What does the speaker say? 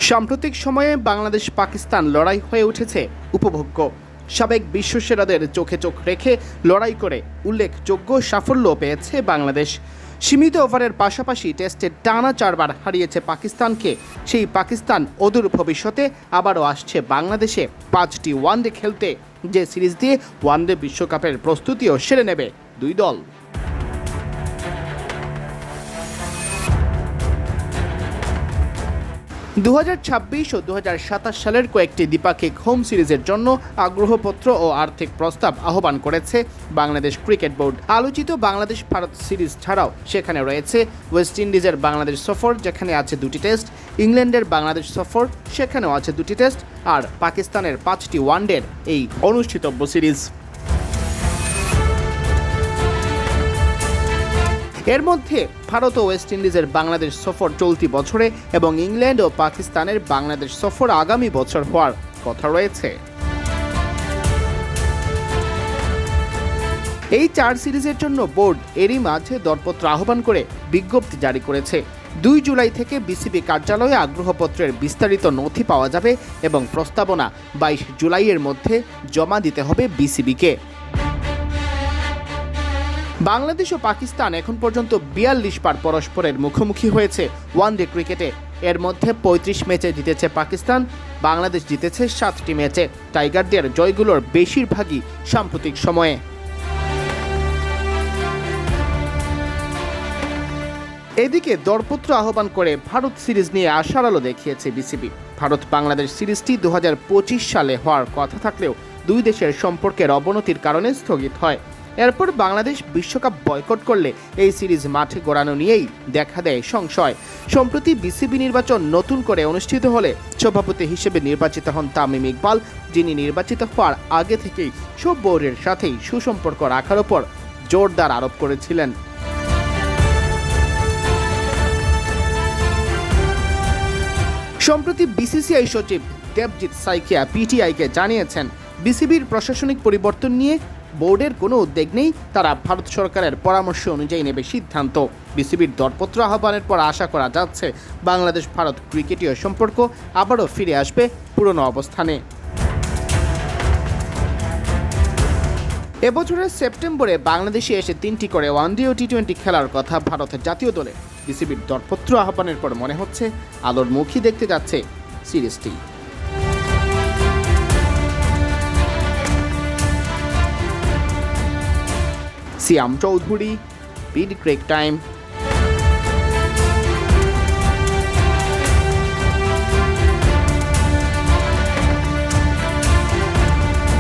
সাম্প্রতিক সময়ে বাংলাদেশ পাকিস্তান লড়াই হয়ে উঠেছে উপভোগ্য। সাবেক বিশ্বসেরাদের চোখে চোখ রেখে লড়াই করে উল্লেখযোগ্য সাফল্য পেয়েছে বাংলাদেশ। সীমিত ওভারের পাশাপাশি টেস্টে টানা 4 বার হারিয়েছে পাকিস্তানকে। সেই পাকিস্তান অদূর ভবিষ্যতে আবারও আসছে বাংলাদেশে 5টি ওয়ানডে খেলতে, যে সিরিজ দিয়ে ওয়ানডে বিশ্বকাপের প্রস্তুতিও সেরে নেবে দুই দল। দু ও 2027 সালের কয়েকটি দ্বিপাক্ষিক হোম সিরিজের জন্য আগ্রহপত্র ও আর্থিক প্রস্তাব আহ্বান করেছে বাংলাদেশ ক্রিকেট বোর্ড। আলোচিত বাংলাদেশ ভারত সিরিজ ছাড়াও সেখানে রয়েছে ওয়েস্ট ইন্ডিজের বাংলাদেশ সফর, যেখানে আছে 2টি টেস্ট, ইংল্যান্ডের বাংলাদেশ সফর, সেখানেও আছে 2টি টেস্ট, আর পাকিস্তানের 5টি ওয়ানডের এই অনুষ্ঠিতব্য সিরিজ। এর মধ্যে ভারত ও ওয়েস্ট ইন্ডিজের বাংলাদেশ সফর চলতি বছরে এবং ইংল্যান্ড ও পাকিস্তানের বাংলাদেশ সফর আগামী বছর হওয়ার কথা রয়েছে। এই 4 সিরিজের জন্য বোর্ড এরই মাঝে দরপত্র আহ্বান করে বিজ্ঞপ্তি জারি করেছে। 2 জুলাই থেকে বিসিবি কার্যালয়ে আগ্রহপত্রের বিস্তারিত নথি পাওয়া যাবে এবং প্রস্তাবনা 22 জুলাইয়ের মধ্যে জমা দিতে হবে বিসিবিকে। বাংলাদেশ ও পাকিস্তান এখন পর্যন্ত 42 বার পরস্পরের মুখোমুখি হয়েছে ওয়ানডে ক্রিকেটে। এর মধ্যে 35 ম্যাচে জিতেছে পাকিস্তান, বাংলাদেশ জিতেছে 7টি ম্যাচে। টাইগারদের জয়গুলোর বেশিরভাগই সাম্প্রতিক সময়ে। এদিকে দরপত্র আহ্বান করে ভারত সিরিজ নিয়ে আশার আলো দেখিয়েছে বিসিবি। ভারত বাংলাদেশ সিরিজটি 2025 সালে হওয়ার কথা থাকলেও দুই দেশের সম্পর্কের অবনতির কারণে স্থগিত হয়। এরপর বাংলাদেশ বিশ্বকাপ বয়কট করলে এই সিরিজ মাঠে গড়ানো নিয়েই দেখা দেয় সংশয়। সম্প্রতি বিসিবি নির্বাচন নতুন করে অনুষ্ঠিত হলে সভাপতি হিসেবে নির্বাচিত হন তামিম ইকবাল, যিনি নির্বাচিত হওয়ার আগে থেকেই সব বোর্ডের সাথেই সুসম্পর্ক রাখার ওপর জোরদার আরোপ করেছিলেন। সম্প্রতি বিসিসিআই সচিব দেবজিৎ সাইকিয়া পিটিআইকে জানিয়েছেন, বিসিবির প্রশাসনিক পরিবর্তন নিয়ে বোর্ডের কোনো উদ্বেগ নেই, তারা ভারত সরকারের পরামর্শ অনুযায়ী নেবে সিদ্ধান্ত। বিসিবির দরপত্র আহ্বানের পর আশা করা যাচ্ছে বাংলাদেশ ভারত ক্রিকেটীয় সম্পর্ক আবারও ফিরে আসবে পুরনো অবস্থানে। এবছরের সেপ্টেম্বরে বাংলাদেশে এসে 3টি করে ওয়ানডে ও টি20 খেলার কথা ভারতের জাতীয় দলে। বিসিবির দরপত্র আহ্বানের পর মনে হচ্ছে আলোর মুখই দেখতে যাচ্ছে সিরিজটি। সিয়াম চৌধুরী, বিডি ক্রিক টাইম।